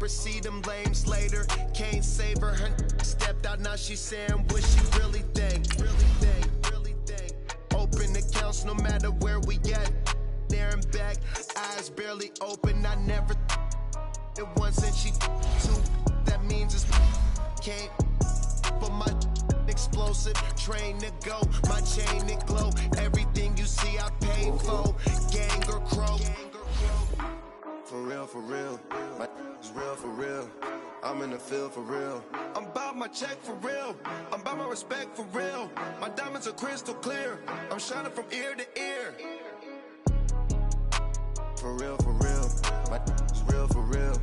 paper, see them lames later. Can't save her, her stepped out, now she saying what she really think. Open accounts no matter where we at. There and back, eyes barely open. I never it once and she two. That means it's can't. But my explosive train to go, my chain it glow. Everything you see I paid for. Gang or crow. For real, my is real for real. I'm in the field for real. I'm about my check for real. I'm about my respect for real. My diamonds are crystal clear. I'm shining from ear to ear. For real, my is real for real.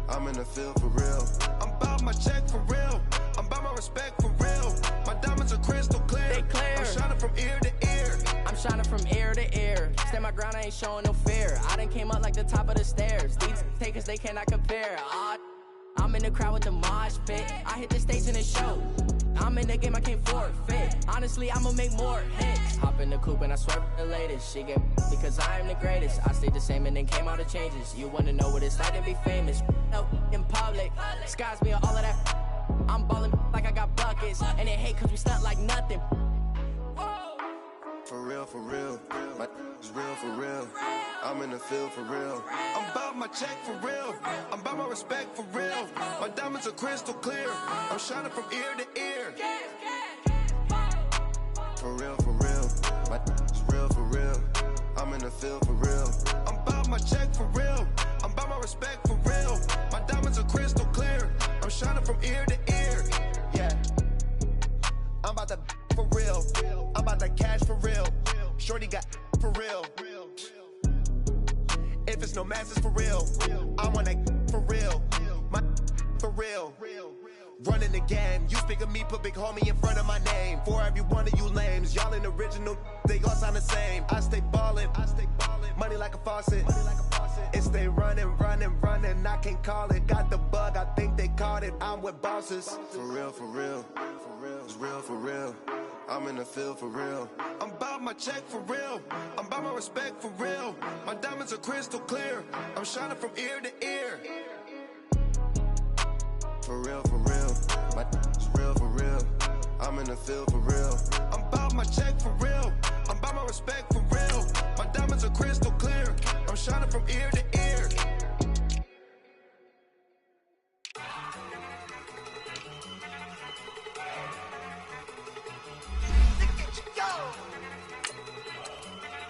I'm in the field for real. I'm about my check for real. I'm about my respect for real. My diamonds are crystal clear. They clear. I'm shining from ear to ear. I'm shining from ear to ear. Stand my ground, I ain't showing no fear. I done came up like the top of the stairs. These takers, they cannot compare. I'm in the crowd with the mosh pit. I hit the stage in the show. I'm in the game, I can't forfeit. Honestly, I'ma make more hits. Hop in the coupe and I swear for the latest. She get because I am the greatest. I stayed the same and then came out of changes. You wanna know what it's like to be famous? No, in public, skies me all of that. I'm ballin' like I got buckets. And they hate cause we stunt like nothing. For real, my is real for real. I'm in the field for real. I'm about my check for real. I'm about my respect for real. My diamonds are crystal clear. I'm shining from ear to ear. For real, my is real for real. I'm in the field for real. I'm about my check for real. I'm about my respect for real. My diamonds are crystal clear. I'm shining from ear to ear. Yeah, I'm about to for real. I'm about to cash for real. Shorty got for real. If it's no masses for real, I want that for real. My for real. Running the game. You speak of me, put big homie in front of my name. For every one of you lames, y'all in original, they all sound the same. I stay ballin', money like a faucet. It stay running, I can't call it. Got the bug, I think they caught it. I'm with bosses. For real, it's real for real. I'm in the field for real. I'm about my check for real. I'm about my respect for real. My diamonds are crystal clear. I'm shining from ear to ear. For real, my is real for real. I'm in the field for real. I'm about my check for real. I'm about my respect for real. My diamonds are crystal clear. I'm shining from ear to ear.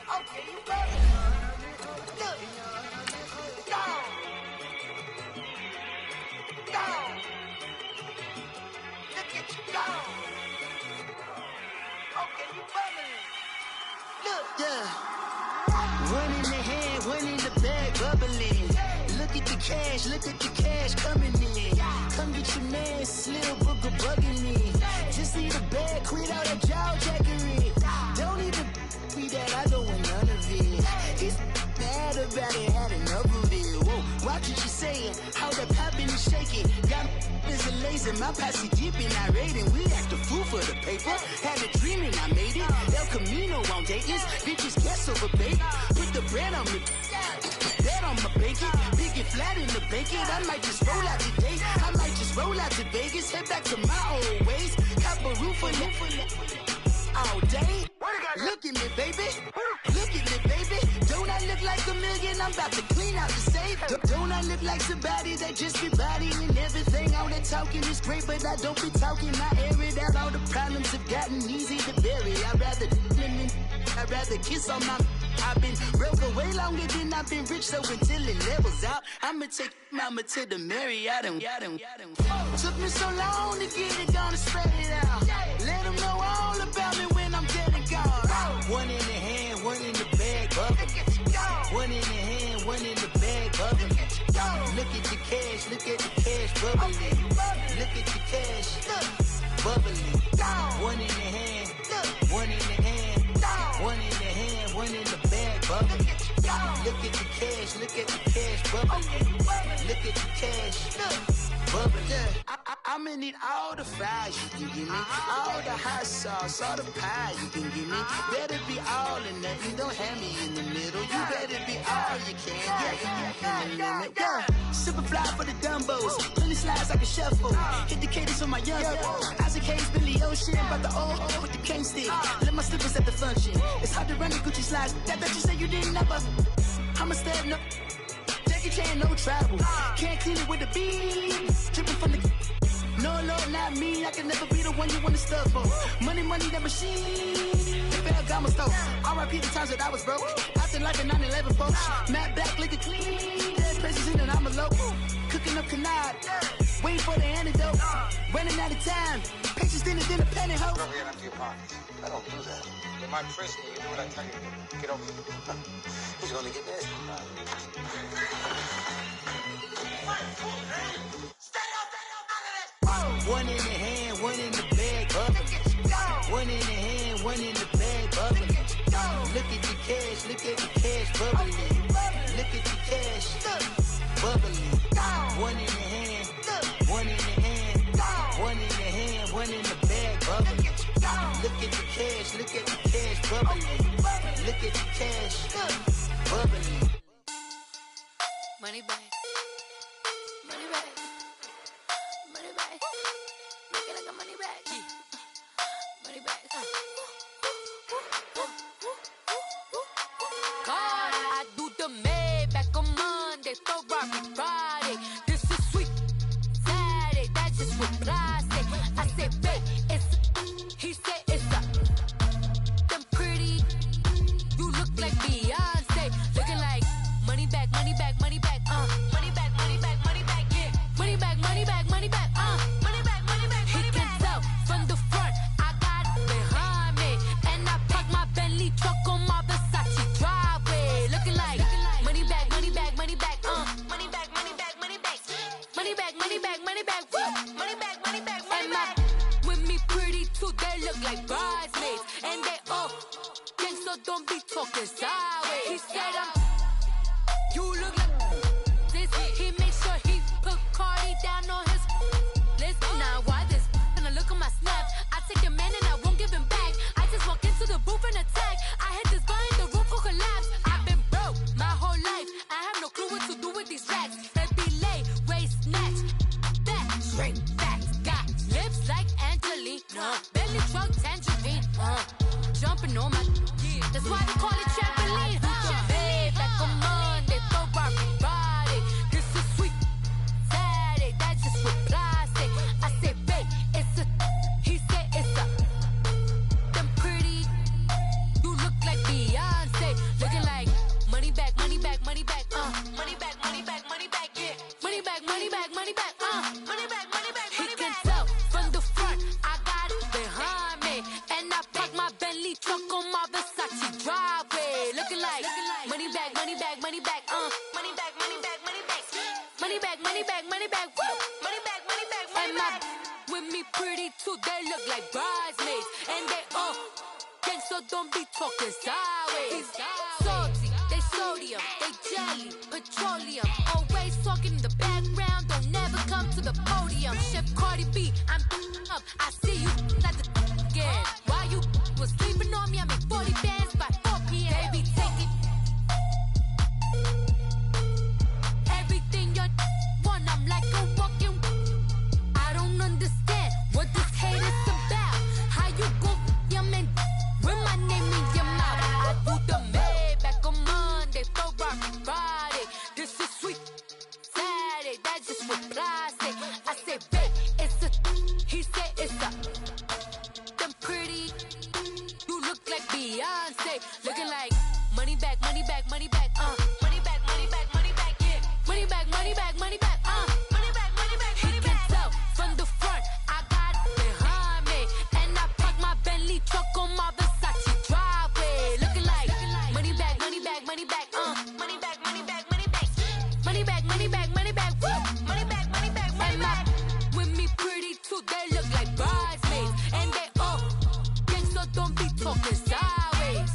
Okay, you got it. Look. Go. Look at you go. Okay, you bubbling. Look. Yeah. One in the hand, one in the bag, bubbling. Look at the cash coming in. Come get your man, Slim Booker bugging me. Just need a bag, quit all that jaw jackery. Don't even be that, I don't want none of it. He's mad about it, had enough of it. Whoa, watch what you saying, how that poppin' and shaking. Got is a laser, my posse deep and irate, and we act a fool for the paper. Had a dream and I made it. El Camino on Dayton's, bitches guess over baby. Put the bread on me, that on my bacon. Big and flat in the bacon. I might just roll out today. I might just roll out to Vegas, head back to my old ways. Cop a roof for all day. Look at me, baby. Look at me, baby. Don't I look like a million? I'm about to clean out the safe. Don't I look like somebody that just be bodying everything? All that talking is great, but I don't be talking. I air it out. All the problems have gotten easy to bury. I'd rather kiss on my. I've been broke way longer than I've been rich, so until it levels out, I'ma take mama to the Marriott and took me so long to get it, gonna spread it out. Let them know all about me when I'm dead and gone. One in the hand, one in the bag, bubbling. One in the hand, one in the bag, bubbling. Look at the cash, bubbling. Look at the cash, bubbling. One in the hand, one in the hand, one in the hand, one in the bag, bubbling. Look at the cash, bubbling. Look at the cash, bubbling. I'ma need all the fries you can give me, all the hot sauce, all the pie you can give me. Better be all or nothing, don't have me in the middle. You better be all you can, yeah. Super fly for the Dumbos. Plenty slides I can shuffle. Hit the cadence on my young. Isaac Hayes, Billy Ocean, about the old with the cane stick. Let my slippers at the function. It's hard to run the Gucci slides. That you say you didn't never. I'm a step no. Jackie Chan, no travel. Can't clean it with the beat. Dripping from the. No, Lord, not me. I can never be the one you wanna stuff for. Money, that machine. They fell got my stuff. R.I.P. the times that I was broke. Acting like a 9/11 folks. Matte black, liquor clean. Dead president and I'm a local. Cooking up canard. Waiting for the antidote. Running out of time. Patience than a penny hoe. Go ahead and empty your pockets. I don't do that. In my prison, you do what I tell you to do. Get over here. He's gonna get nasty. One in the hand, one in the bag, bubbling. One in the hand, one in the bag, bubbling. Look at the cash, bubbling. Look at the cash, bubbling. One in the hand, one in the hand, one in the hand, one in the bag, bubbling. Look at the cash, bubbling. Look at the cash, bubbling. Money bag. Money bag. Money bag. Make it like a money bag. Money bag. God, I do the Maybach on Monday, Ferrari Friday. This is sweet Saturday, that's just what I say. I say, babe, it's he said it's a them pretty. You look like Beyonce, looking like money bag, money bag, money bag, money bag, money bag, money bag, yeah, money bag, money bag, money bag, money bag, money bag. He can tell from the front, I got it behind me, and I park my Bentley truck on my Versace driveway, looking like money bag, money bag, money bag, money bag, money bag, money bag, money bag, money bag, money bag, woo, money bag, money bag, money bag. With me pretty too, they look like bridesmaids, and they all gang, so don't be talking sideways. He said you look like this. He made sure he put Cardi down on his list. Now why this? Gonna look at my snap. I take your man and I won't give him back. I just walk into the booth and attack. I hit this guy in the roof will collapse. I've been broke my whole life. I have no clue what to do with these racks. Heavy lay, waist snatch, back, shrink back. Got lips like Angelina, belly truck tangerine. Jumping on my, that's why they call it trampoline. Back on Monday, Ferrari Friday. This is sweet Saturday, that's just what I say. I say, babe, it's a, he said it's a, them pretty. You look like Beyonce, looking like money bag, money bag, money bag, money bag, money bag, money bag, yeah, money bag, money bag, money bag, money bag, money bag. He can tell from the front, I got it behind me, and I park my Bentley truck on my Versace driveway, looking like money bag, money bag, money bag, money bag, money bag, money bag, money bag, money bag, money bag, woo, money bag, money bag, money bag. With me pretty too, they look like bridesmaids, and they all gang, so don't be talking sideways. Salty, they sodium, they jelly, petroleum. Always talking in the background, don't never come to the podium. Chef Cardi B, I'm up, I see you like the again. Why you was sleeping on me? I make 40 bands by 4 p.m. Baby, take it. Everything you want, I'm like a walking. I don't understand what this hate is about. How you go, your man, with my name in your mouth. I do the Maybach on Monday, Ferrari Friday. This is sweet Saturday, that's just what I say. I say, babe, it's a, he said it's a, them pretty. You look like Beyonce, looking like money bag, money bag, money bag, money bag, money bag, money bag, yeah, money bag, money bag, money bag, money bag, money bag, money bag. He can tell from the front, I got it behind me, and I park my Bentley truck on my Versace driveway, looking like money bag, money bag, money bag, money bag, money bag, money bag, money bag, money bag, money bag, woo, money bag, money bag, money bag. With me pretty too, they look like bridesmaids, and they all gang, so don't be talking sideways.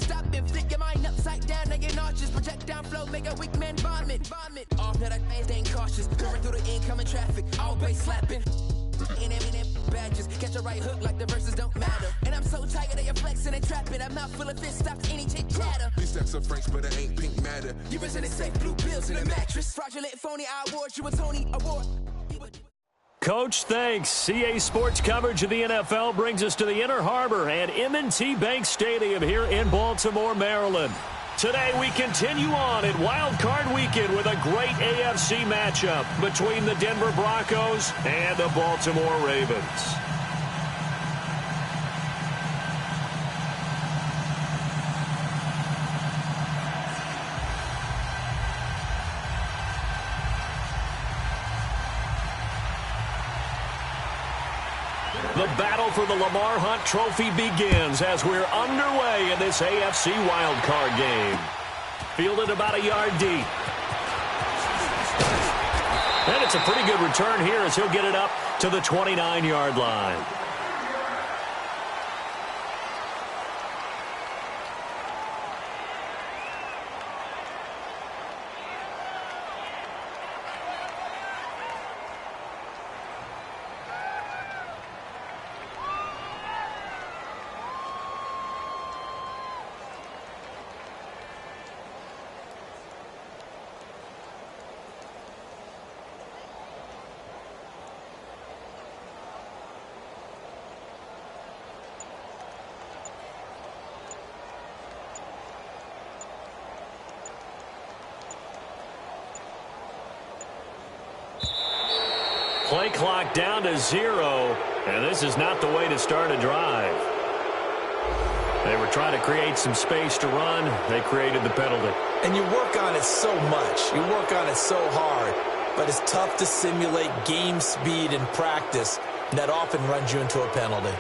stopping. Flip your mind upside down, now you're nauseous. Project down flow, make a weak man vomit. Off that I staying cautious. Going through the incoming traffic, always slapping. In badges, catch a right hook like the verses don't matter. And I'm so tired of your flexing and trapping. A mouth full of fists stops any chit chatter. These stacks are French, but it ain't pink matter. You resonate safe blue pills in a mattress. Fraudulent phony, I award you a Tony Award. Coach, thanks. CA Sports coverage of the NFL brings us to the Inner Harbor and M&T Bank Stadium here in Baltimore, Maryland. Today we continue on at Wild Card Weekend with a great AFC matchup between the Denver Broncos and the Baltimore Ravens. The battle for the Lamar Hunt Trophy begins as we're underway in this AFC wildcard game. Fielded about a yard deep. And it's a pretty good return here as he'll get it up to the 29-yard line. Play clock down to 0, and this is not the way to start a drive. They were trying to create some space to run. They created the penalty. And you work on it so much. You work on it so hard. But it's tough to simulate game speed in practice. And that often runs you into a penalty.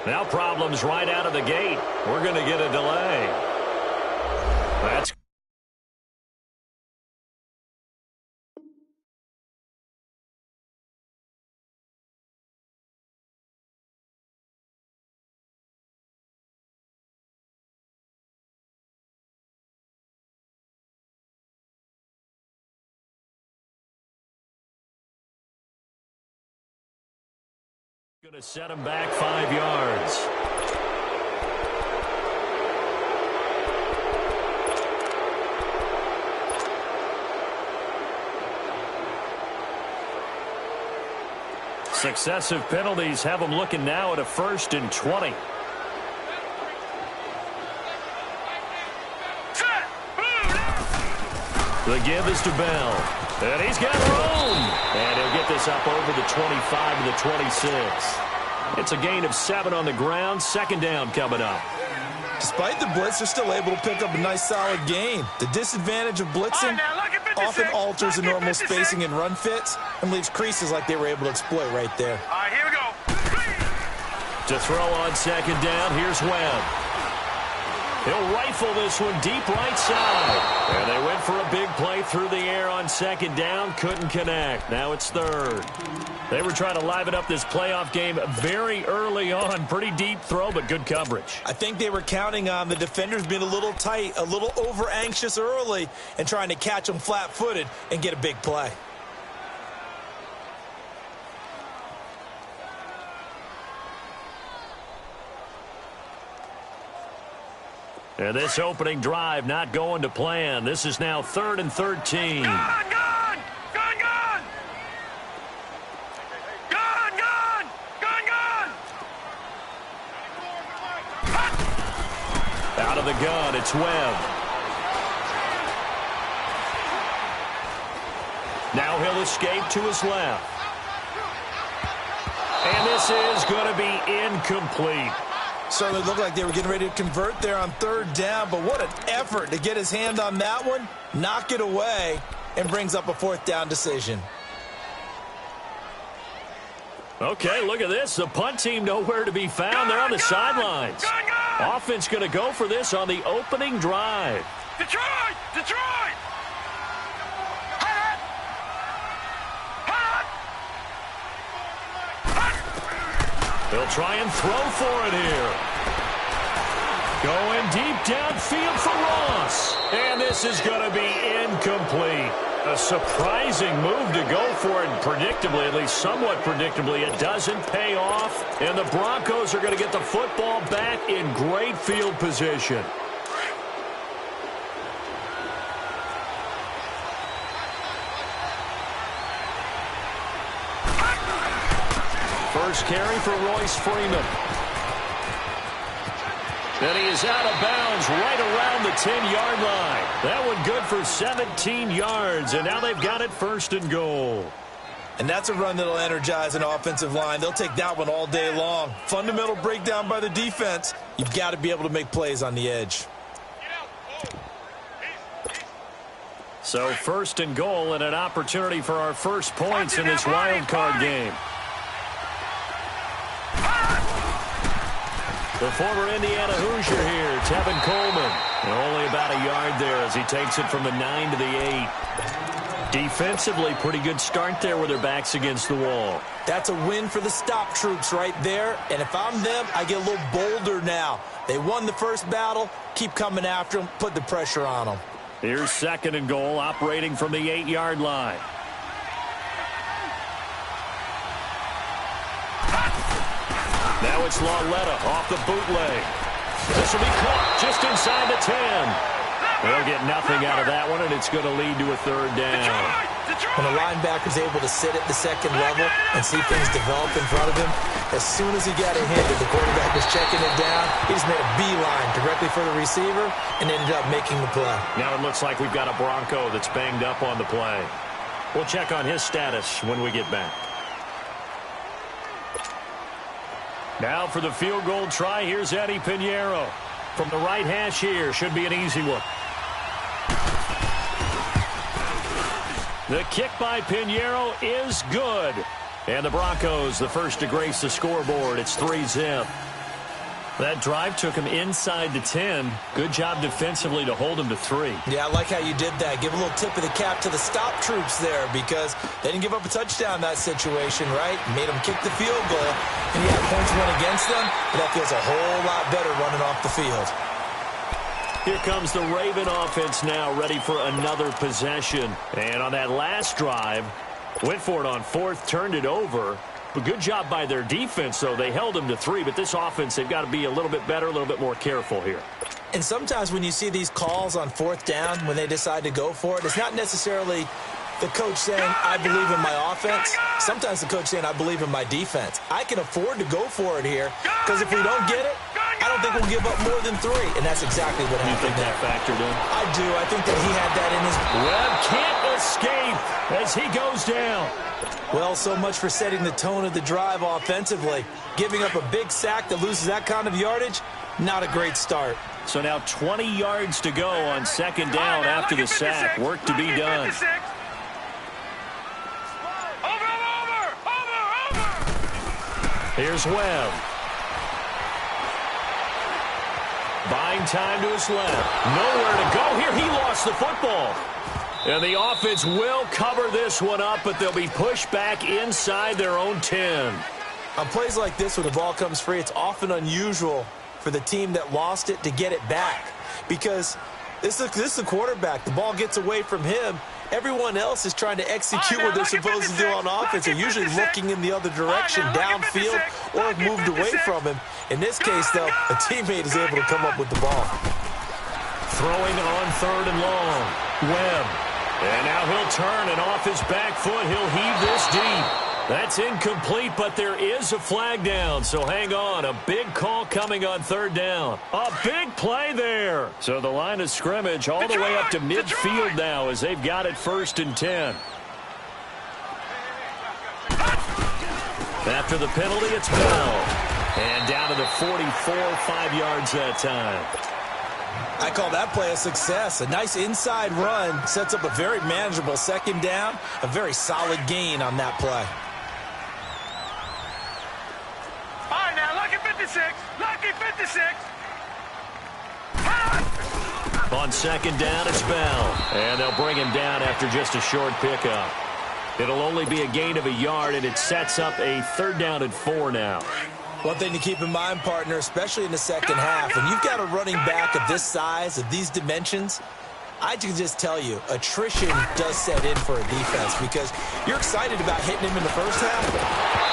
Now problems right out of the gate. We're going to get a delay. That's going to set him back 5 yards. Successive penalties have them looking now at a 1st and 20. The give is to Bell. And he's got room. And he'll get this up over the 25 to the 26. It's a gain of 7 on the ground. 2nd down coming up. Despite the blitz, they're still able to pick up a nice solid gain. The disadvantage of blitzing often alters the normal spacing and run fits and leaves creases like they were able to exploit right there. All right, here we go. To throw on 2nd down, here's Webb. He'll rifle this one deep right side. And they went for a big play through the air on second down. Couldn't connect. Now it's third. They were trying to liven up this playoff game very early on. Pretty deep throw, but good coverage. I think they were counting on the defenders being a little tight, a little over-anxious early, and trying to catch them flat-footed and get a big play. And this opening drive not going to plan. This is now 3rd and 13. Gone! Gone! Gone! Gone! Gone! Gone! Gone! Gone! Out of the gun, it's Webb. Now he'll escape to his left. And this is going to be incomplete. Certainly looked like they were getting ready to convert there on 3rd down, but what an effort to get his hand on that one, knock it away, and brings up a 4th down decision. Okay, look at this. The punt team nowhere to be found. They're on the sidelines. Offense going to go for this on the opening drive. Detroit! Detroit! They'll try and throw for it here. Going deep downfield for Ross. And this is going to be incomplete. A surprising move to go for it. Predictably, at least somewhat predictably, it doesn't pay off. And the Broncos are going to get the football back in great field position. First carry for Royce Freeman. And he is out of bounds right around the 10-yard line. That one good for 17 yards, and now they've got it 1st and goal. And that's a run that'll energize an offensive line. They'll take that one all day long. Fundamental breakdown by the defense. You've got to be able to make plays on the edge. So 1st and goal and an opportunity for our first points in this wild card game. The former Indiana Hoosier here, Tevin Coleman. And only about a yard there as he takes it from the 9 to the 8. Defensively, pretty good start there with their backs against the wall. That's a win for the stop troops right there. And if I'm them, I get a little bolder now. They won the first battle. Keep coming after them. Put the pressure on them. Here's 2nd and goal, operating from the 8-yard line. Now it's Lauletta off the bootleg. This will be caught just inside the 10. They'll get nothing out of that one, and it's going to lead to a 3rd down. When a linebacker's able to sit at the 2nd level and see things develop in front of him, as soon as he got a hit that the quarterback was checking it down, he just made a beeline directly for the receiver and ended up making the play. Now it looks like we've got a Bronco that's banged up on the play. We'll check on his status when we get back. Now for the field goal try, here's Eddie Pinheiro. From the right hash here, should be an easy one. The kick by Pinheiro is good. And the Broncos, the first to grace the scoreboard. It's 3-zip. That drive took him inside the 10. Good job defensively to hold him to 3. Yeah, I like how you did that. Give a little tip of the cap to the stop troops there because they didn't give up a touchdown in that situation, right? Made them kick the field goal, and he had points went against them, but that feels a whole lot better running off the field. Here comes the Raven offense now, ready for another possession. And on that last drive, went for it on 4th, turned it over. But good job by their defense, though. They held them to 3, but this offense, they've got to be a little bit better, a little bit more careful here. And sometimes when you see these calls on 4th down, when they decide to go for it, it's not necessarily the coach saying, I believe in my offense. Sometimes the coach saying, I believe in my defense. I can afford to go for it here because if we don't get it, I don't think we'll give up more than 3. And that's exactly what happened. You think that factored in? I do. I think that he had that in his... Webb can't escape as he goes down. Well, so much for setting the tone of the drive offensively. Giving up a big sack that loses that kind of yardage, not a great start. So now 20 yards to go on 2nd down after the sack. Work to be done. Here's Webb. Buying time to his left. Nowhere to go here. He lost the football. And the offense will cover this one up, but they'll be pushed back inside their own 10. On plays like this, when the ball comes free, it's often unusual for the team that lost it to get it back. Because this is the quarterback. The ball gets away from him. Everyone else is trying to execute what they're supposed to do on offense. They're usually looking in the other direction, downfield, or have moved away from him. In this case, though, a teammate is able to come up with the ball. Throwing on 3rd and long. Webb. And now he'll turn, and off his back foot, he'll heave this deep. That's incomplete, but there is a flag down, so hang on. A big call coming on 3rd down. A big play there. So the line of scrimmage all the way up to midfield now as they've got it 1st and 10. After the penalty, it's Bell. And down to the 44, 5 yards that time. I call that play a success. A nice inside run sets up a very manageable 2nd down. A very solid gain on that play. All right, now, lucky 56. Lucky 56. On 2nd down, it's Bell. And they'll bring him down after just a short pickup. It'll only be a gain of a yard, and it sets up a 3rd down and 4 now. One thing to keep in mind, partner, especially in the 2nd half, when you've got a running back of this size, of these dimensions, I can just tell you, attrition does set in for a defense because you're excited about hitting him in the 1st half,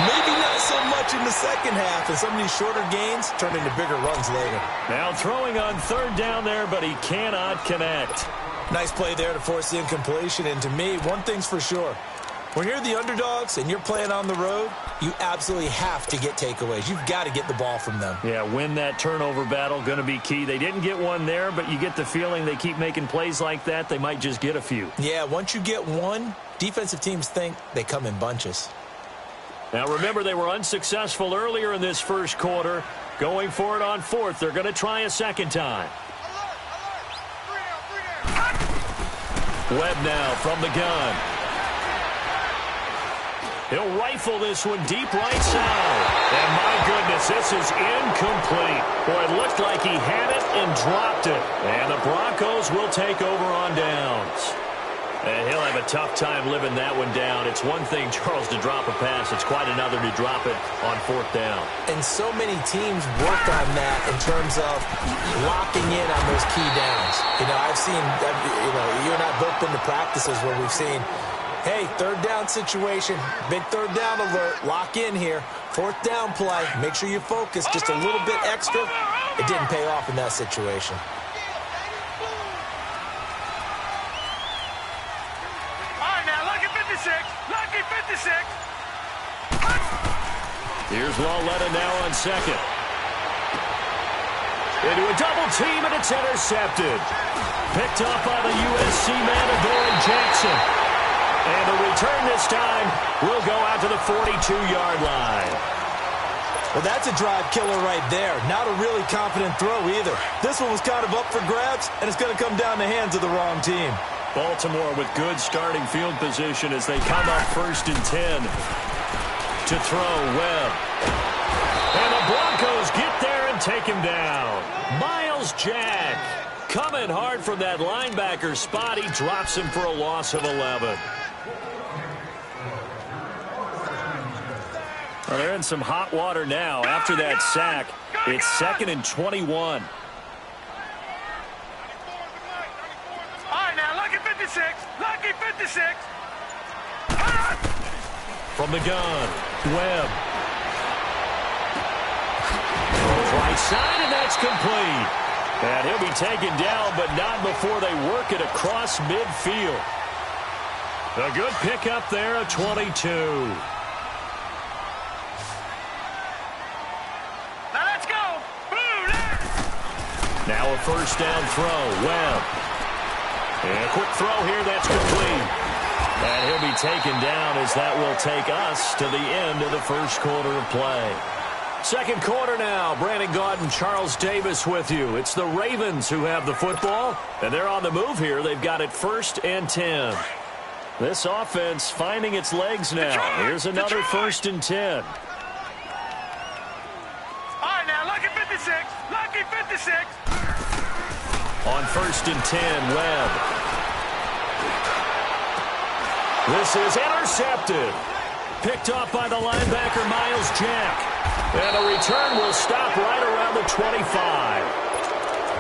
maybe not so much in the 2nd half, and some of these shorter gains turn into bigger runs later. Now throwing on 3rd down there, but he cannot connect. Nice play there to force the incompletion, and to me, one thing's for sure. When you're the underdogs and you're playing on the road, you absolutely have to get takeaways. You've got to get the ball from them. Yeah, win that turnover battle, going to be key. They didn't get one there, but you get the feeling they keep making plays like that, they might just get a few. Yeah, once you get one, defensive teams think they come in bunches. Now remember, they were unsuccessful earlier in this 1st quarter. Going for it on 4th. They're going to try a 2nd time. Webb now from the gun. He'll rifle this one deep right side. And my goodness, this is incomplete. Boy, it looked like he had it and dropped it. And the Broncos will take over on downs. And he'll have a tough time living that one down. It's one thing, Charles, to drop a pass. It's quite another to drop it on 4th down. And so many teams work on that in terms of locking in on those key downs. You know, I've seen, you and I both been to practices where we've seen, hey, 3rd down situation, big 3rd down alert, lock in here. 4th down play, make sure you focus just a little bit extra. It didn't pay off in that situation. All right, now, lucky 56. Lucky 56. Here's Lawletta now on 2nd. Into a double team, and it's intercepted. Picked up by the USC man, Adoran Jackson. And the return this time will go out to the 42-yard line. Well, that's a drive killer right there. Not a really confident throw either. This one was kind of up for grabs, and it's going to come down the hands of the wrong team. Baltimore with good starting field position as they come up 1st and 10 to throw. Webb. And the Broncos get there and take him down. Miles Jack coming hard from that linebacker spot. He drops him for a loss of 11. Well, they're in some hot water now. After that sack, it's 2nd and 21. All right, now, lucky 56. Lucky 56. From the gun, Webb. Right side, and that's complete. And he'll be taken down, but not before they work it across midfield. A good pickup there, a 22. Now let's go. Now a 1st down throw, Webb. And a quick throw here, that's complete. And he'll be taken down as that will take us to the end of the 1st quarter of play. 2nd quarter now. Brandon Gaudin, Charles Davis with you. It's the Ravens who have the football, and they're on the move here. They've got it 1st and 10. This offense finding its legs now. Here's another 1st and 10. All right, now, lucky 56. Lucky 56. On 1st and 10, Webb. This is intercepted. Picked off by the linebacker, Miles Jack. And the return will stop right around the 25.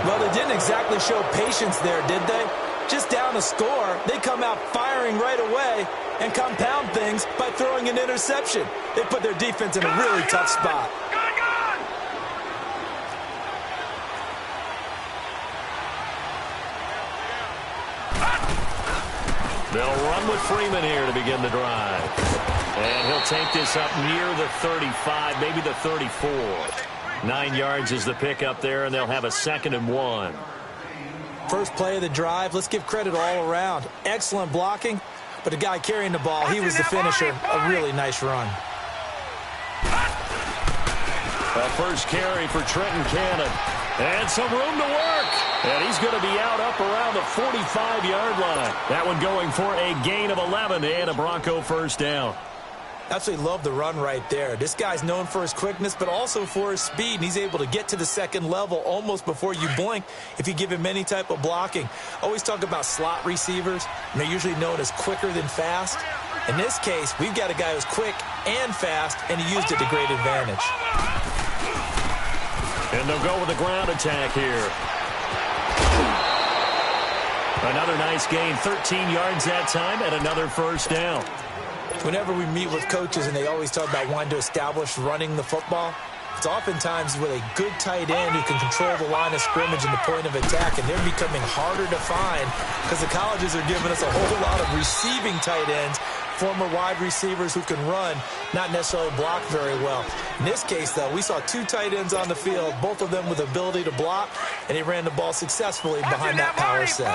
Well, they didn't exactly show patience there, did they? Just down a score, they come out firing right away and compound things by throwing an interception. They put their defense in a really tough spot. They'll run with Freeman here to begin the drive. And he'll take this up near the 35, maybe the 34. 9 yards is the pickup there, and they'll have a 2nd and 1. First play of the drive, let's give credit all around. Excellent blocking, but the guy carrying the ball, he was the finisher. A really nice run. A first carry for Trenton Cannon. And some room to work. And he's going to be out up around the 45-yard line. That one going for a gain of 11 and a Bronco first down. Absolutely love the run right there. This guy's known for his quickness, but also for his speed, and he's able to get to the second level almost before you blink if you give him any type of blocking. Always talk about slot receivers, and they're usually known as quicker than fast. In this case, we've got a guy who's quick and fast, and he used it to great advantage. And they'll go with a ground attack here. Another nice gain, 13 yards that time, and another first down. Whenever we meet with coaches and they always talk about wanting to establish running the football, it's oftentimes with a good tight end who can control the line of scrimmage and the point of attack, and they're becoming harder to find because the colleges are giving us a whole lot of receiving tight ends, former wide receivers who can run, not necessarily block very well. In this case, though, we saw 2 tight ends on the field, both of them with the ability to block, and he ran the ball successfully behind that power set.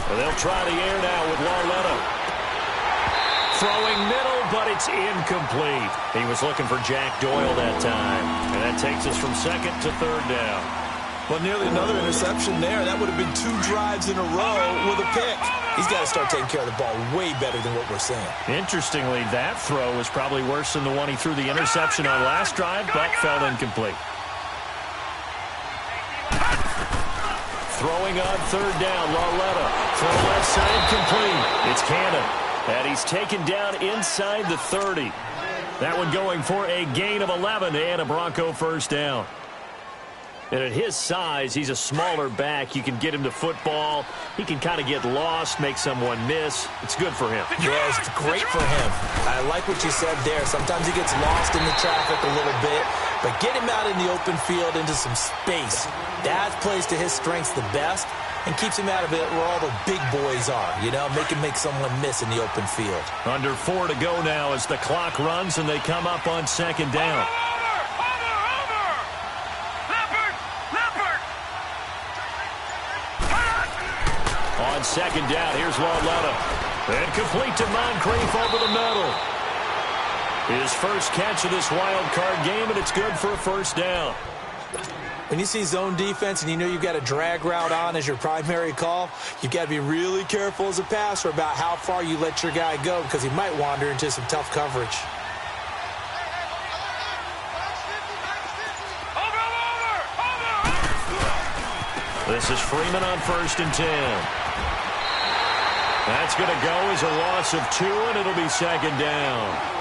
Well, they'll try the air now with Lauletta. Throwing middle, but it's incomplete. He was looking for Jack Doyle that time. And that takes us from 2nd to 3rd down. Well, nearly another interception there. That would have been 2 drives in a row with a pick. He's got to start taking care of the ball way better than what we're seeing. Interestingly, that throw was probably worse than the one he threw the interception on last drive, but fell incomplete. Throwing on 3rd down, Lauletta. Throw left side complete. It's Cannon. And he's taken down inside the 30. That one going for a gain of 11 and a Bronco first down. And at his size, he's a smaller back. You can get him to football. He can kind of get lost, make someone miss. It's good for him. Yeah, it's great for him. I like what you said there. Sometimes he gets lost in the traffic a little bit, but get him out in the open field into some space. That plays to his strengths the best and keeps him out of it where all the big boys are, you know, make someone miss in the open field. Under 4 to go now as the clock runs and they come up on 2nd down. On 2nd down, here's Lauletta. And complete to Moncrief over the middle. His first catch of this wild card game, and it's good for a first down. When you see zone defense and you know you've got a drag route on as your primary call, you've got to be really careful as a passer about how far you let your guy go because he might wander into some tough coverage. This is Freeman on 1st and 10. That's going to go as a loss of 2, and it'll be 2nd down.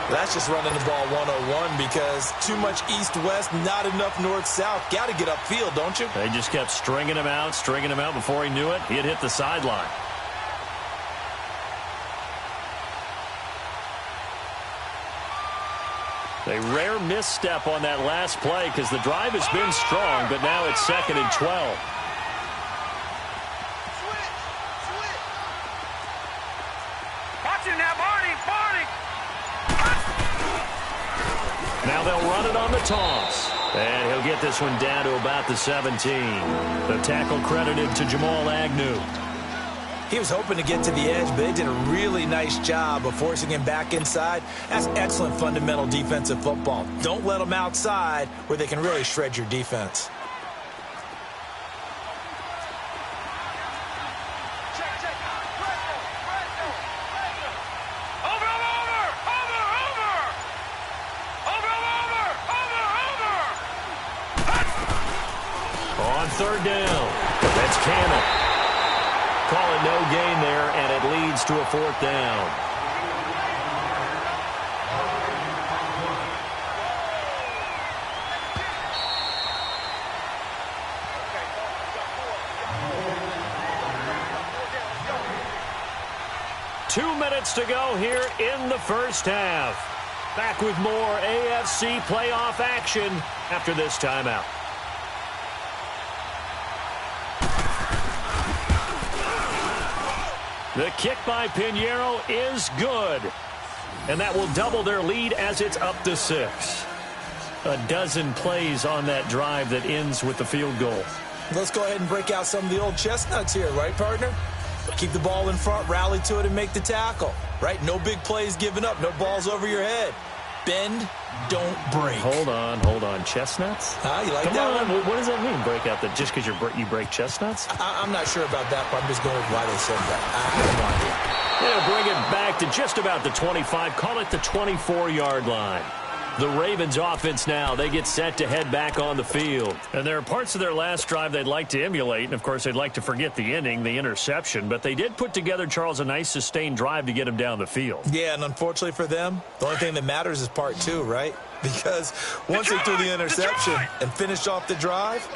That's just running the ball 101 because too much east-west, not enough north-south. Got to get upfield, don't you? They just kept stringing him out before he knew it. He had hit the sideline. A rare misstep on that last play because the drive has been strong, but now it's 2nd and 12. Now they'll run it on the toss. And he'll get this one down to about the 17. The tackle credited to Jamal Agnew. He was hoping to get to the edge, but they did a really nice job of forcing him back inside. That's excellent fundamental defensive football. Don't let them outside where they can really shred your defense. On third down, that's Cannon. Call it no gain there, and it leads to a fourth down. Two minutes to go here in the first half. Back with more AFC playoff action after this timeout. The kick by Pinheiro is good. And that will double their lead as it's up to 6. A dozen plays on that drive that ends with the field goal. Let's go ahead and break out some of the old chestnuts here, right, partner? Keep the ball in front, rally to it, and make the tackle, right? No big plays given up, no balls over your head. Bend, don't break. Hold on. Chestnuts? You like Come that on. one? What does that mean, break out? That just because you break chestnuts? I'm not sure about that, but I'm just going with why they said that. I have no idea. They'll bring it back to just about the 25. Call it the 24-yard line. The Ravens offense now, they get set to head back on the field. And there are parts of their last drive they'd like to emulate. And, of course, they'd like to forget the inning, the interception. But they did put together, Charles, a nice sustained drive to get them down the field. Yeah, and unfortunately for them, the only thing that matters is part 2, right? Because once they threw the interception and finished off the drive,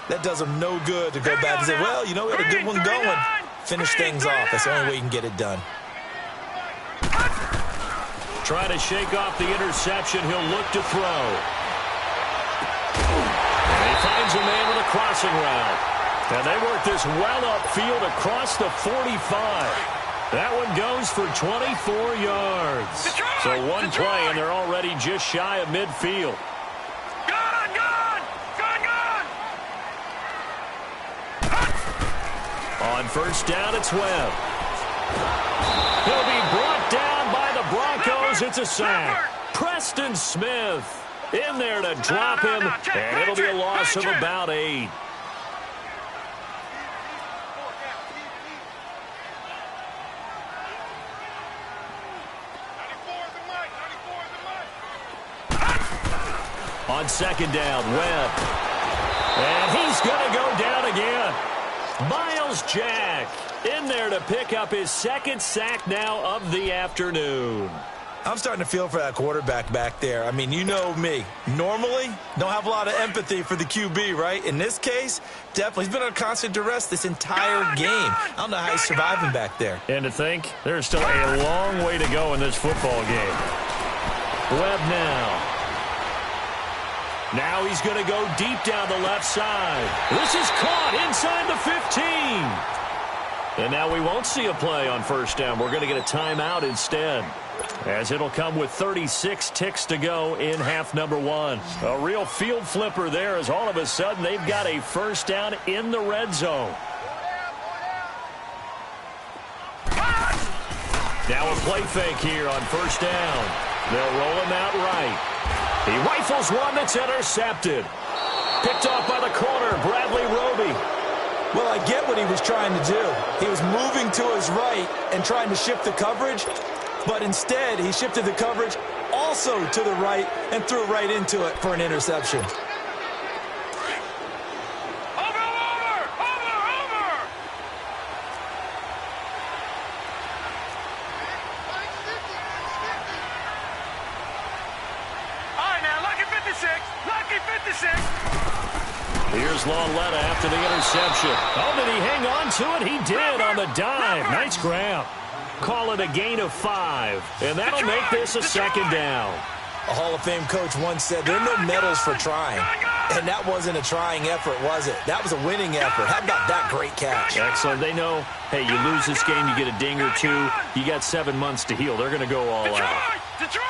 that does them no good to go back and say, well, you know, we had a good one going. Finish things off. That's the only way you can get it done. Trying to shake off the interception. He'll look to throw. And he finds a man with a crossing route. And they work this well upfield across the 45. That one goes for 24 yards. So one play, and they're already just shy of midfield. Gone! On first down, it's Webb. He'll be brought down by the Broncos. It's a sack. Preston Smith in there to drop him, and it'll be a loss of about 8. On second down, Webb. And he's going to go down again. Miles Jack in there to pick up his second sack now of the afternoon. I'm starting to feel for that quarterback back there. I mean, you know me. Normally, don't have a lot of empathy for the QB, right? In this case, definitely. He's been under constant duress this entire game. I don't know how he's surviving back there. And to think, there's still a long way to go in this football game. Webb now. Now he's going to go deep down the left side. This is caught inside the 15. And now we won't see a play on first down. We're going to get a timeout instead, as it'll come with 36 ticks to go in half number 1. A real field flipper there, as all of a sudden they've got a first down in the red zone. Now a play fake here on first down. They'll roll him out right. He rifles one that's intercepted. Picked off by the corner, Bradley Roby. Well, I get what he was trying to do. He was moving to his right and trying to shift the coverage, but instead he shifted the coverage also to the right and threw right into it for an interception. Here's Lauletta after the interception. Oh, did he hang on to it? He did on the dive. Nice grab. Call it a gain of 5, and that'll make this a second down. A Hall of Fame coach once said there are no medals for trying. And that wasn't a trying effort, was it? That was a winning effort. How about that great catch? Excellent. They know, hey, you lose this game, you get a ding or 2. You got 7 months to heal. They're going to go all out. Detroit!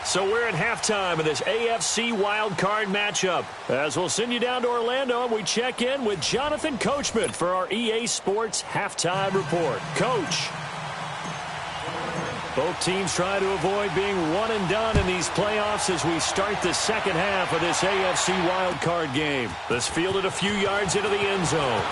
So we're at halftime of this AFC wildcard matchup. As we'll send you down to Orlando, and we check in with Jonathan Coachman for our EA Sports Halftime Report. Coach. Both teams try to avoid being one and done in these playoffs as we start the second half of this AFC wildcard game. This fielded a few yards into the end zone.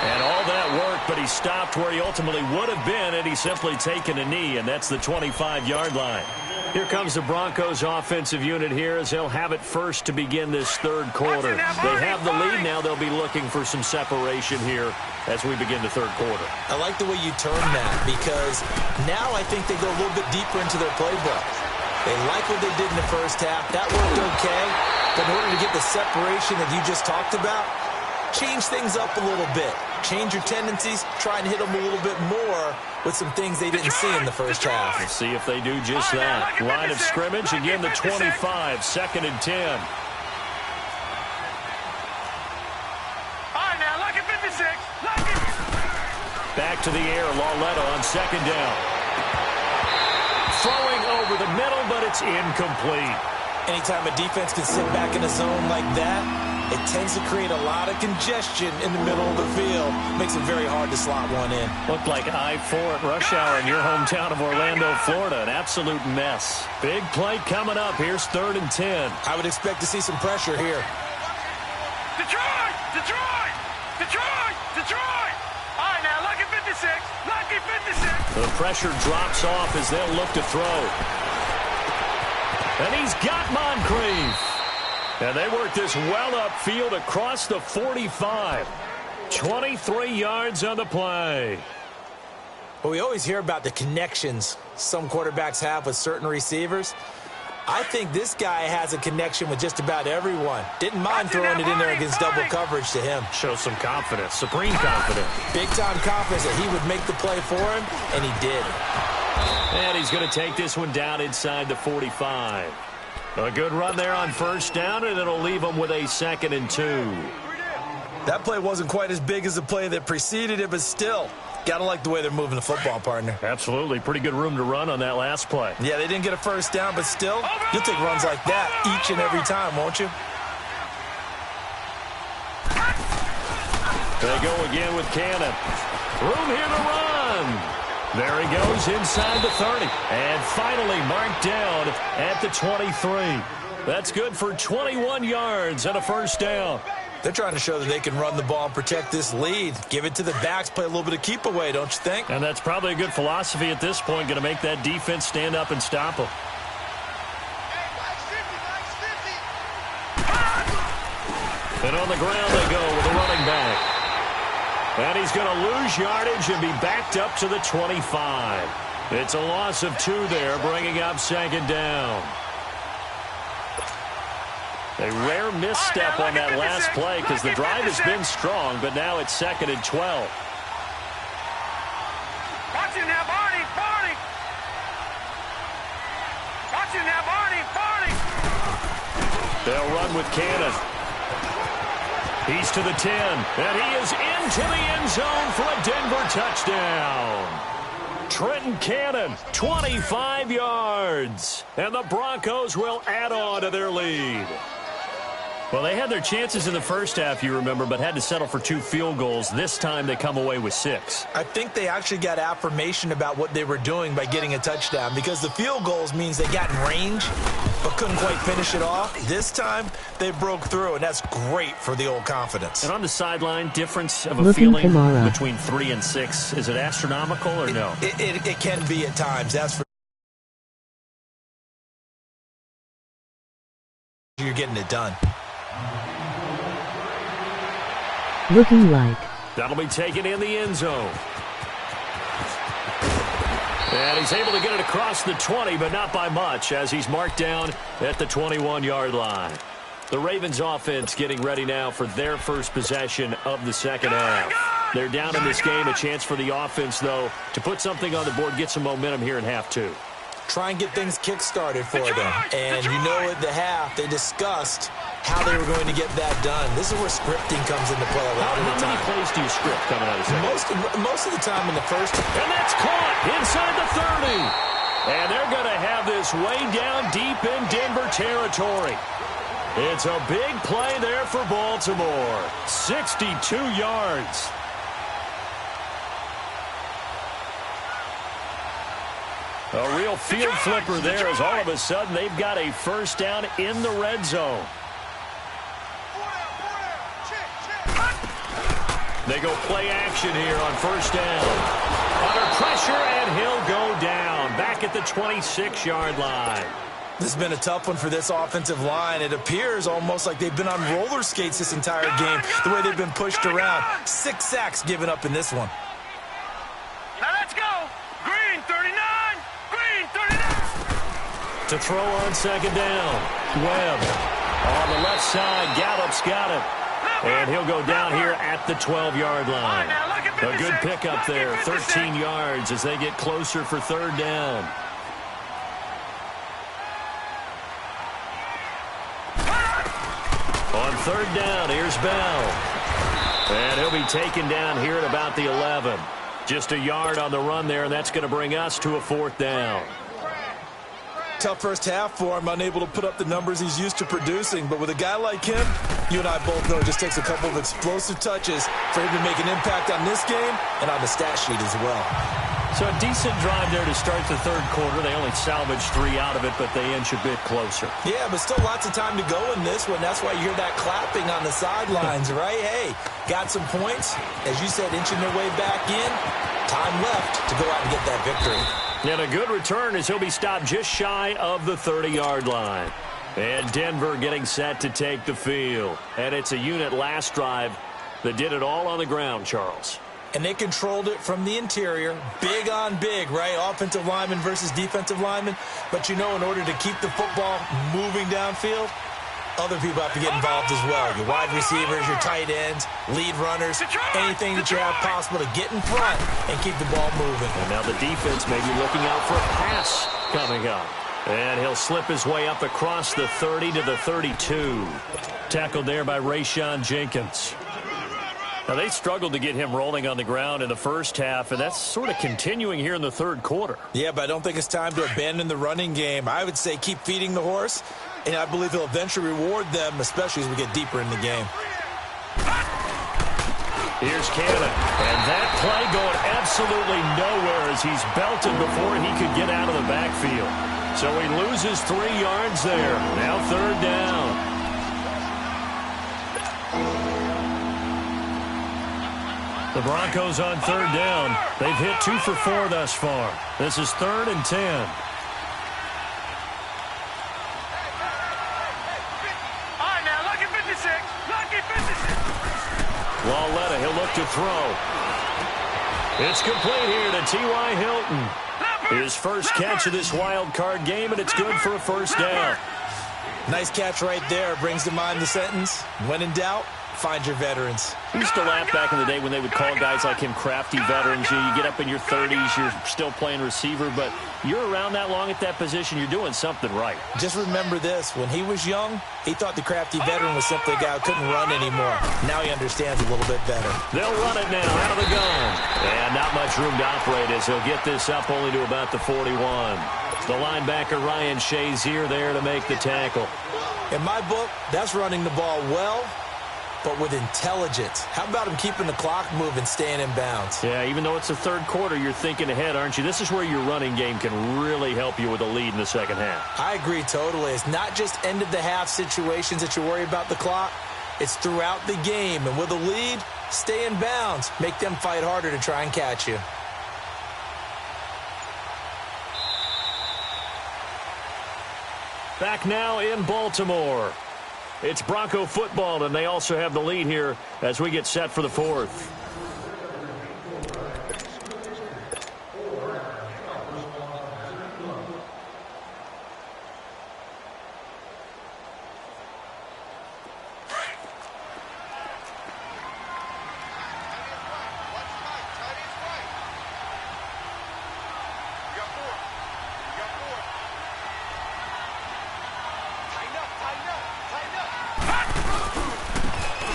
And all that work, but he He's stopped where he ultimately would have been, and he's simply taken a knee, and that's the 25-yard line. Here comes the Broncos offensive unit here as they'll have it first to begin this third quarter. They have the lead. Now they'll be looking for some separation here as we begin the third quarter. I like the way you term that because now I think they go a little bit deeper into their playbook. They like what they did in the first half. That worked okay. But in order to get the separation that you just talked about, change things up a little bit. Change your tendencies. Try and hit them a little bit more with some things they didn't see in the first half. We'll see if they do just that. Line of scrimmage, again the 25, 2nd and 10. All right, now, lucky 56. Lucky. Back to the air, Lauletta on 2nd down. Throwing over the middle, but it's incomplete. Anytime a defense can sit back in a zone like that, it tends to create a lot of congestion in the middle of the field. Makes it very hard to slot one in. Looked like I-4 at rush hour in your hometown of Orlando, Florida. An absolute mess. Big play coming up. Here's 3rd and 10. I would expect to see some pressure here. Detroit! Detroit! Detroit! Detroit! All right, now, lucky 56. Lucky 56. The pressure drops off as they'll look to throw. And he's got Moncrief. And they work this well upfield across the 45. 23 yards on the play. Well, we always hear about the connections some quarterbacks have with certain receivers. I think this guy has a connection with just about everyone. Didn't mind throwing it in there against double coverage to him. Shows some confidence, supreme confidence. Big-time confidence that he would make the play for him, and he did. And he's going to take this one down inside the 45. A good run there on 1st down, and it'll leave them with a 2nd and 2. That play wasn't quite as big as the play that preceded it, but still, got to like the way they're moving the football, partner. Absolutely. Pretty good room to run on that last play. Yeah, they didn't get a 1st down, but still, you'll take runs like that each and every time, won't you? They go again with Cannon. Room here to run. There he goes inside the 30. And finally marked down at the 23. That's good for 21 yards and a 1st down. They're trying to show that they can run the ball and protect this lead. Give it to the backs, play a little bit of keep away, don't you think? And that's probably a good philosophy at this point, going to make that defense stand up and stop them. And on the ground they go with a running back. And he's going to lose yardage and be backed up to the 25. It's a loss of 2 there, bringing up 2nd down. A rare misstep on that last play because the drive has been strong, but now it's 2nd and 12. Watch it now, Barney! Barney! Watch it now, Barney! Barney! They'll run with Cannon. He's to the 10, and he is into the end zone for a Denver touchdown. Trenton Cannon, 25 yards, and the Broncos will add on to their lead. Well, they had their chances in the first half, you remember, but had to settle for 2 field goals. This time they come away with 6. I think they actually got affirmation about what they were doing by getting a touchdown because the field goals means they got in range but couldn't quite finish it off. This time they broke through, and that's great for the old confidence. And on the sideline, difference of a feeling between 3 and 6, is it astronomical or no? It can be at times. That's for you're getting it done. Looking like. That'll be taken in the end zone. And he's able to get it across the 20, but not by much, as he's marked down at the 21-yard line. The Ravens offense getting ready now for their first possession of the second half. They're down in this game. A chance for the offense, though, to put something on the board, get some momentum here in half 2. Try and get things kick-started for them. And you know at the half, they discussed how they were going to get that done. This is where scripting comes into play a lot of the time. How many plays do you script coming out of the second? Most of the time in the first. And that's caught inside the 30. And they're going to have this way down deep in Denver territory. It's a big play there for Baltimore. 62 yards. A real field flipper there as all of a sudden they've got a first down in the red zone. They go play action here on first down. Under pressure, and he'll go down. Back at the 26-yard line. This has been a tough one for this offensive line. It appears almost like they've been on roller skates this entire game, the way they've been pushed around. 6 sacks given up in this one. Now let's go. Green 39. Green 39. To throw on second down. Webb on the left side. Gallup's got it. And he'll go down here at the 12-yard line. A good pickup there. 13 yards as they get closer for third down. On third down, here's Bell. And he'll be taken down here at about the 11. Just a yard on the run there, and that's going to bring us to a fourth down. Tough first half for him, unable to put up the numbers he's used to producing. But with a guy like him, you and I both know it just takes a couple of explosive touches for him to make an impact on this game and on the stat sheet as well. So a decent drive there to start the third quarter. They only salvaged 3 out of it, but they inch a bit closer. Yeah, but still lots of time to go in this one. That's why you hear that clapping on the sidelines, right? Hey, got some points. As you said, inching their way back in. Time left to go out and get that victory. And a good return as he'll be stopped just shy of the 30-yard line. And Denver getting set to take the field. And it's a unit last drive that did it all on the ground, Charles. And they controlled it from the interior. Big on big, right? Offensive lineman versus defensive lineman. But, you know, in order to keep the football moving downfield, other people have to get involved as well. Your wide receivers, your tight ends, lead runners, anything that you have possible to get in front and keep the ball moving. And now the defense may be looking out for a pass coming up. And he'll slip his way up across the 30 to the 32. Tackled there by Rayshon Jenkins. Now, they struggled to get him rolling on the ground in the first half, and that's sort of continuing here in the third quarter. Yeah, but I don't think it's time to abandon the running game. I would say keep feeding the horse, and I believe he'll eventually reward them, especially as we get deeper in the game. Here's Cannon, and that play going absolutely nowhere as he's belted before he could get out of the backfield. So he loses 3 yards there. Now third down. The Broncos on third down. They've hit 2 for 4 thus far. This is 3rd and 10. All right, now, lucky 56. Lucky 56. Lauletta, he'll look to throw. It's complete here to T.Y. Hilton. His first catch of this wild card game, and it's good for a first down. Nice catch right there. Brings to mind the sentence, when in doubt, find your veterans. We used to laugh back in the day when they would call guys like him crafty veterans. You get up in your 30s, you're still playing receiver, but you're around that long at that position, you're doing something right. Just remember this. When he was young, he thought the crafty veteran was simply a guy who couldn't run anymore. Now he understands a little bit better. They'll run it now out of the gun. And not much room to operate as he'll get this up only to about the 41. The linebacker Ryan Shazier there to make the tackle. In my book, that's running the ball well, but with intelligence. How about him keeping the clock moving, staying in bounds? Yeah, even though it's the third quarter, you're thinking ahead, aren't you? This is where your running game can really help you with a lead in the second half. I agree totally. It's not just end-of-the-half situations that you worry about the clock. It's throughout the game. And with a lead, stay in bounds. Make them fight harder to try and catch you. Back now in Baltimore. It's Bronco football, and they also have the lead here as we get set for the fourth.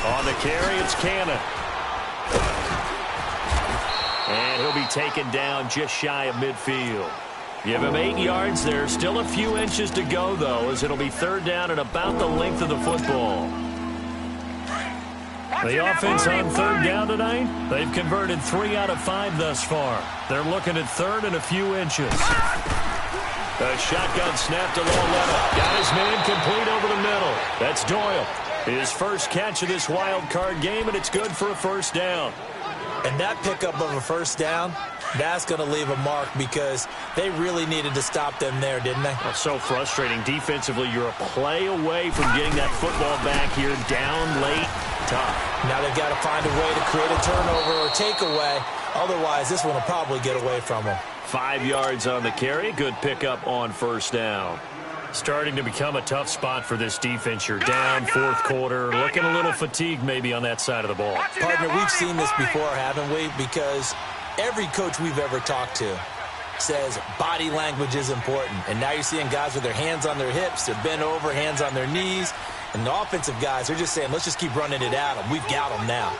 On the carry, it's Cannon. And he'll be taken down just shy of midfield. Give him 8 yards there. Still a few inches to go, though, as it'll be third down and about the length of the football. The offense on third down tonight, they've converted 3 out of 5 thus far. They're looking at third and a few inches. A shotgun snap to low left. Got his man complete over the middle. That's Doyle. His first catch of this wild card game, and it's good for a first down. And that pickup of a first down, that's going to leave a mark because they really needed to stop them there, didn't they? Well, so frustrating. Defensively, you're a play away from getting that football back here. Down late, tough. Now they've got to find a way to create a turnover or takeaway. Otherwise, this one will probably get away from them. 5 yards on the carry. Good pickup on first down. Starting to become a tough spot for this defense. You're down fourth quarter. Looking a little fatigued maybe on that side of the ball. Partner, we've seen this before, haven't we? Because every coach we've ever talked to says body language is important. And now you're seeing guys with their hands on their hips. They're bent over, hands on their knees. And the offensive guys are just saying, let's just keep running it at them. We've got them now.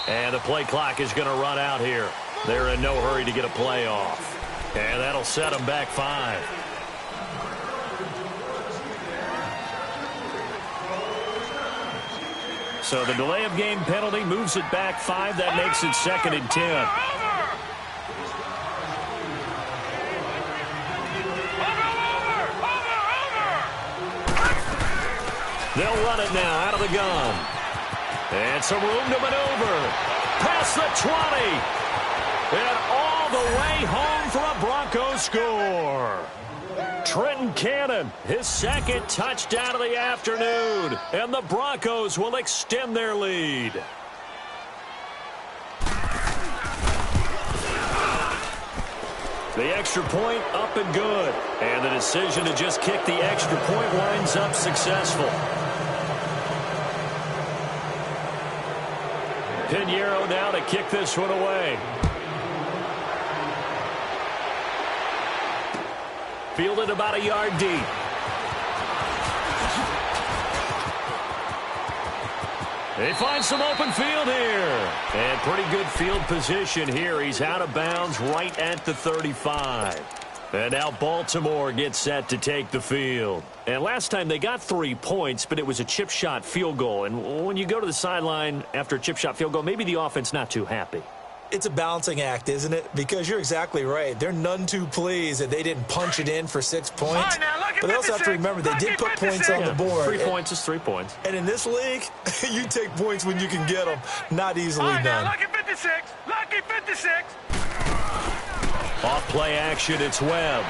And the play clock is going to run out here. They're in no hurry to get a play off. And that'll set them back 5. So the delay of game penalty moves it back 5. That makes it 2nd and 10. They'll run it now out of the gun. And some room to maneuver. Past the 20. And all the way home for a Broncos score. Trenton Cannon, his 2nd touchdown of the afternoon. And the Broncos will extend their lead. The extra point up and good. And the decision to just kick the extra point winds up successful. Pinheiro now to kick this one away. Fielded about a yard deep. They find some open field here. And pretty good field position here. He's out of bounds right at the 35. And now Baltimore gets set to take the field. And last time they got 3 points, but it was a chip shot field goal. And when you go to the sideline after a chip shot field goal, maybe the offense not too happy. It's a balancing act, isn't it? Because you're exactly right. They're none too pleased that they didn't punch it in for 6 points. But they also have to remember they did put points on the board. 3 points is 3 points. And in this league, you take points when you can get them. Not easily done. Lucky 56. Lucky 56. Off play action, it's Webb.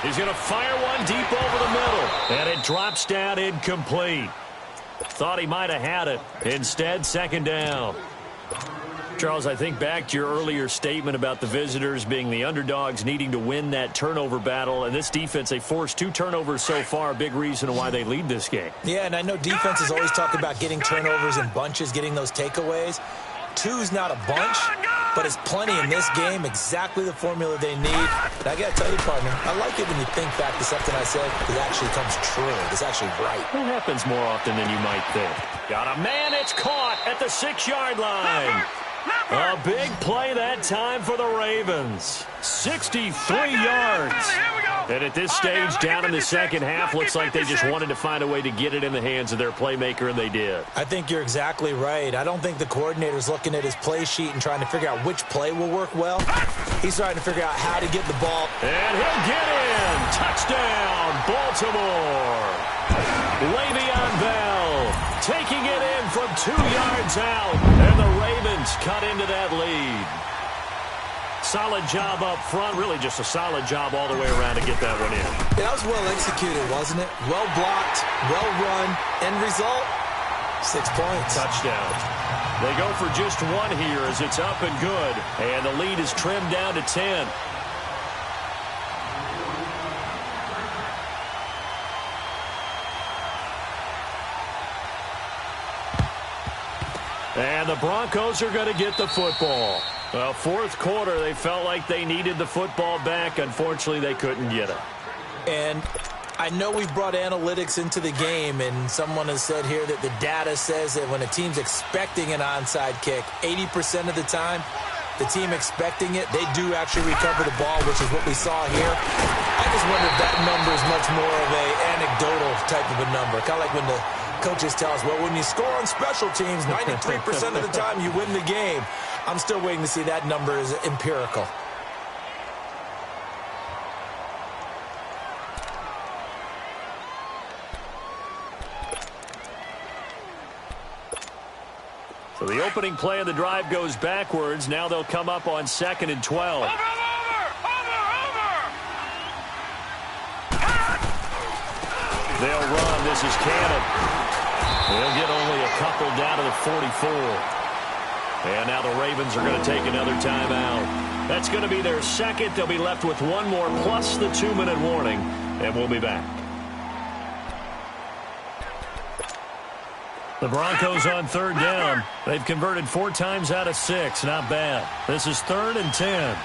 He's going to fire one deep over the middle. And it drops down incomplete. Thought he might have had it. Instead, 2nd down. Charles, I think back to your earlier statement about the visitors being the underdogs needing to win that turnover battle. And this defense, they forced 2 turnovers so far, a big reason why they lead this game. Yeah, and I know defenses always talk about getting turnovers in bunches, getting those takeaways. 2's not a bunch, but it's plenty in this game, exactly the formula they need. And I got to tell you, partner, I like it when you think back to something I said that actually comes true. It's actually right. It happens more often than you might think. Got a man, it's caught at the 6-yard line. A big play that time for the Ravens. 63 yards. And at this stage, down in the second half, looks like they just wanted to find a way to get it in the hands of their playmaker, and they did. I think you're exactly right. I don't think the coordinator's looking at his play sheet and trying to figure out which play will work well. He's trying to figure out how to get the ball. And he'll get in. Touchdown, Baltimore. Le'Veon Bell taking it in from 2 yards out. And the Ravens cut into that lead. Solid job up front. Really just a solid job all the way around to get that one in. Yeah, that was well executed, wasn't it? Well blocked, well run. End result, 6 points. Touchdown. They go for just 1 here as it's up and good. And the lead is trimmed down to 10. And the Broncos are going to get the football. Well, fourth quarter, they felt like they needed the football back. Unfortunately, they couldn't get it. And I know we've brought analytics into the game, and someone has said here that the data says that when a team's expecting an onside kick, 80% of the time, the team expecting it, they do actually recover the ball, which is what we saw here. I just wonder if that number is much more of a anecdotal type of a number, kind of like when the coaches tell us, well, when you score on special teams, 93% of the time you win the game. I'm still waiting to see that number is empirical. So the opening play of the drive goes backwards. Now they'll come up on 2nd and 12. They'll run. This is Cannon. They'll get only a couple down to the 44. And now the Ravens are going to take another timeout. That's going to be their second. They'll be left with one more plus the 2-minute warning. And we'll be back. The Broncos on 3rd down. They've converted 4 times out of 6. Not bad. This is 3rd and 10.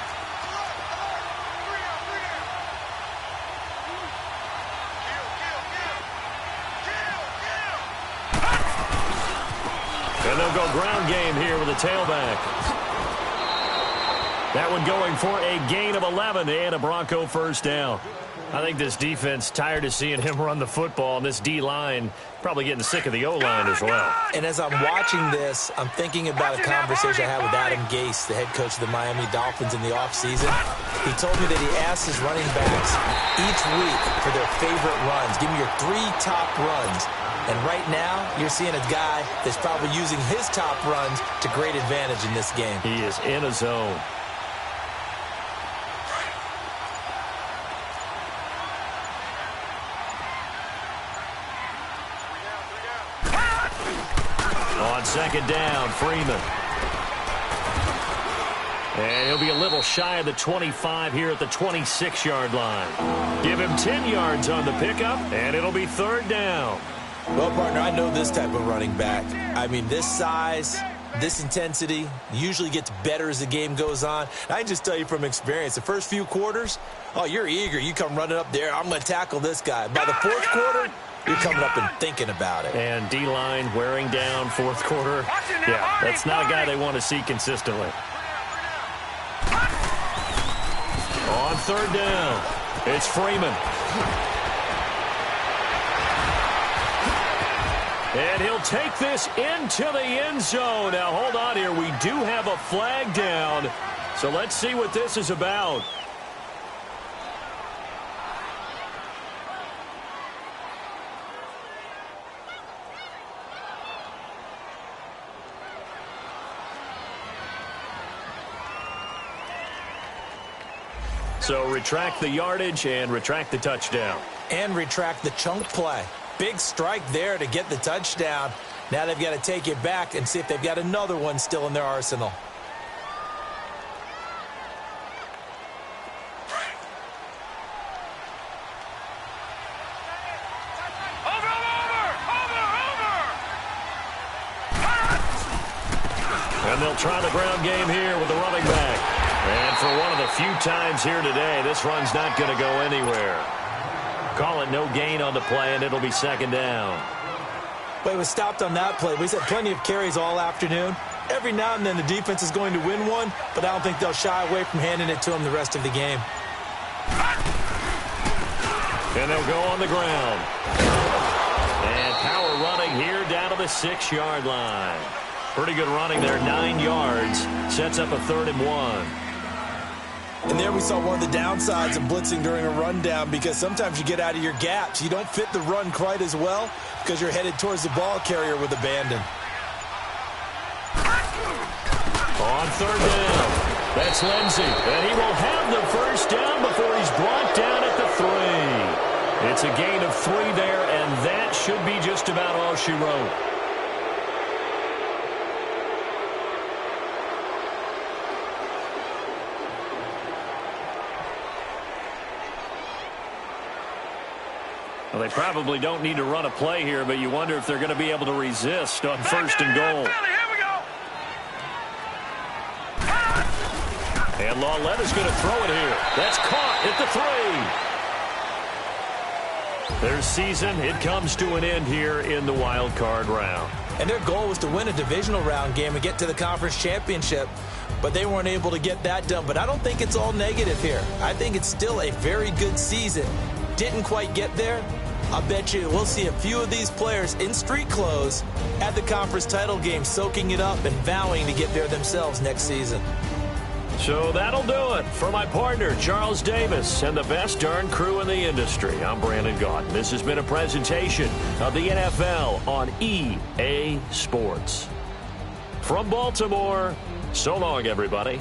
And they'll go ground game here with a tailback. That one going for a gain of 11 and a Bronco first down. I think this defense tired of seeing him run the football, and this D-line probably getting sick of the O-line as well. And as I'm watching this, I'm thinking about a conversation I had with Adam Gase, the head coach of the Miami Dolphins in the offseason. He told me that he asked his running backs each week for their favorite runs. Give me your 3 top runs. And right now, you're seeing a guy that's probably using his top runs to great advantage in this game. He is in a zone. On 2nd down, Freeman. And he'll be a little shy of the 25 here at the 26-yard line. Give him 10 yards on the pickup, and it'll be 3rd down. Well, partner, I know this type of running back. I mean, this size, this intensity usually gets better as the game goes on. I can just tell you from experience, the first few quarters, oh, you're eager. You come running up there, I'm going to tackle this guy. By the 4th quarter, you're coming up and thinking about it. And D-line wearing down 4th quarter. Yeah, that's not a guy they want to see consistently. On 3rd down, it's Freeman. And he'll take this into the end zone. Now, hold on here. We do have a flag down. So let's see what this is about. So retract the yardage and retract the touchdown. And retract the chunk play. Big strike there to get the touchdown. Now they've got to take it back and see if they've got another one still in their arsenal. And they'll try the ground game here with the running back. And for one of the few times here today, this run's not going to go anywhere. Call it no gain on the play, and it'll be 2nd down. But it was stopped on that play. We've had plenty of carries all afternoon. Every now and then the defense is going to win one, but I don't think they'll shy away from handing it to them the rest of the game. And they'll go on the ground. And power running here down to the 6-yard line. Pretty good running there, 9 yards. Sets up a 3rd and 1. And there we saw one of the downsides of blitzing during a rundown, because sometimes you get out of your gaps. You don't fit the run quite as well because you're headed towards the ball carrier with abandon. On 3rd down, that's Lindsey. And he will have the first down before he's brought down at the 3. It's a gain of 3 there, and that should be just about all she wrote. Well, they probably don't need to run a play here, but you wonder if they're going to be able to resist on 1st and goal. And Lauletta's going to throw it here. That's caught at the 3. Their season, it comes to an end here in the wild card round. And their goal was to win a divisional round game and get to the conference championship, but they weren't able to get that done. But I don't think it's all negative here. I think it's still a very good season. Didn't quite get there, I bet you we'll see a few of these players in street clothes at the conference title game, soaking it up and vowing to get there themselves next season. So that'll do it. For my partner, Charles Davis, and the best darn crew in the industry, I'm Brandon Gaudin. This has been a presentation of the NFL on EA Sports. From Baltimore, so long, everybody.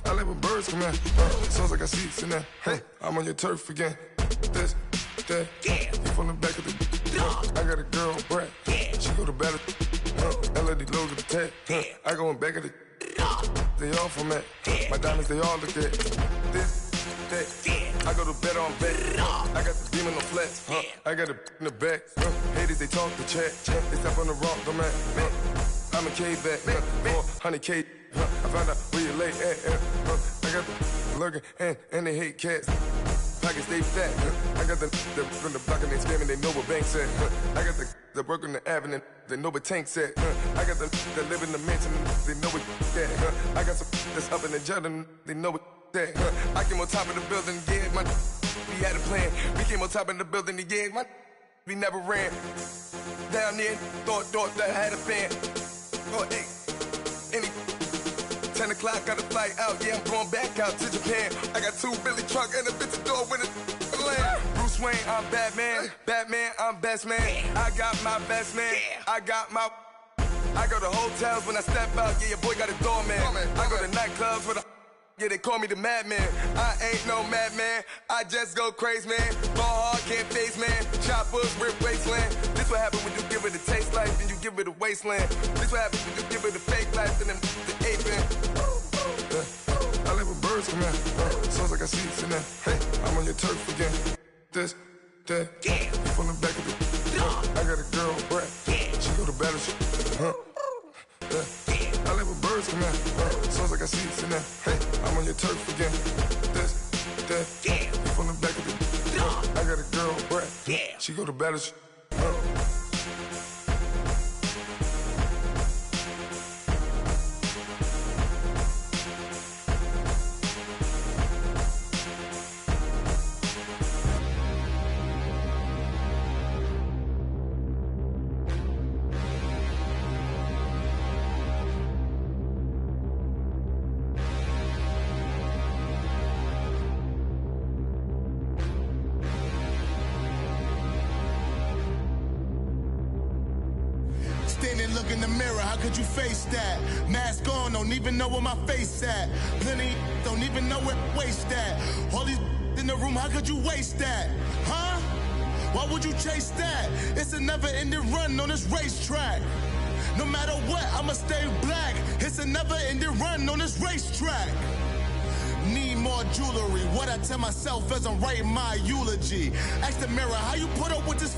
I like when birds come in. Sounds like I seats in there. Hey, I'm on your turf again. This, that, you from the back of the. I got a girl, Brad. She go to battle. LED logo the tag. I go in back of the. They all from that. My diamonds, they all look at. This, that. I go to bed on bed. I got the demon on flats. I got it in the back. Haters, they talk the chat. They step on the rock, I'm at. I'm a K-back. 400K. I found out where you lay at. I got the lurking and they hate cats. Pockets stay fat. I got the from the block and they scamming, they know what banks at. I got the work on the avenue, they know what tanks at. I got the that live in the mansion, they know what that. I got some that's up in the Jordan, they know what that. I came on top of the building, yeah, we had a plan. We came on top of the building, yeah, we never ran. Down there, thought that I had a fan. Oh, hey, any 10 o'clock, got a flight out, yeah, I'm going back out to Japan. I got 2 Billy truck and a bitch door with a land. Bruce Wayne, I'm Batman. Batman, I'm best man. I got my best man. I go to hotels when I step out, yeah, your boy got a doorman. I go to nightclubs with a, yeah, they call me the madman. I ain't no madman, I just go crazy, man. Ball hard, can't face, man. Choppers, rip wasteland. This what happen when you give it a taste life, then you give it a wasteland. This what happens when you give it a fake life, and then the ape man. I like when birds come in. Sounds like I seats in there. Hey, I'm on your turf again. This, that, you from the back of the. I got a girl, Brad. She go to battle. I like when birds come in. Sounds like I seats in there. Hey, I'm on your turf again. This, that, you from the back of the. I got a girl, Brad. She go to battle. and look in the mirror, how could you face that? Mask on, don't even know where my face at. Plenty don't even know where waste at. All these in the room, how could you waste that? Huh? Why would you chase that? It's a never-ending run on this racetrack. No matter what, I'ma stay black. It's a never-ending run on this racetrack. Need more jewelry. What I tell myself as I'm writing my eulogy. Ask the mirror, how you put up with this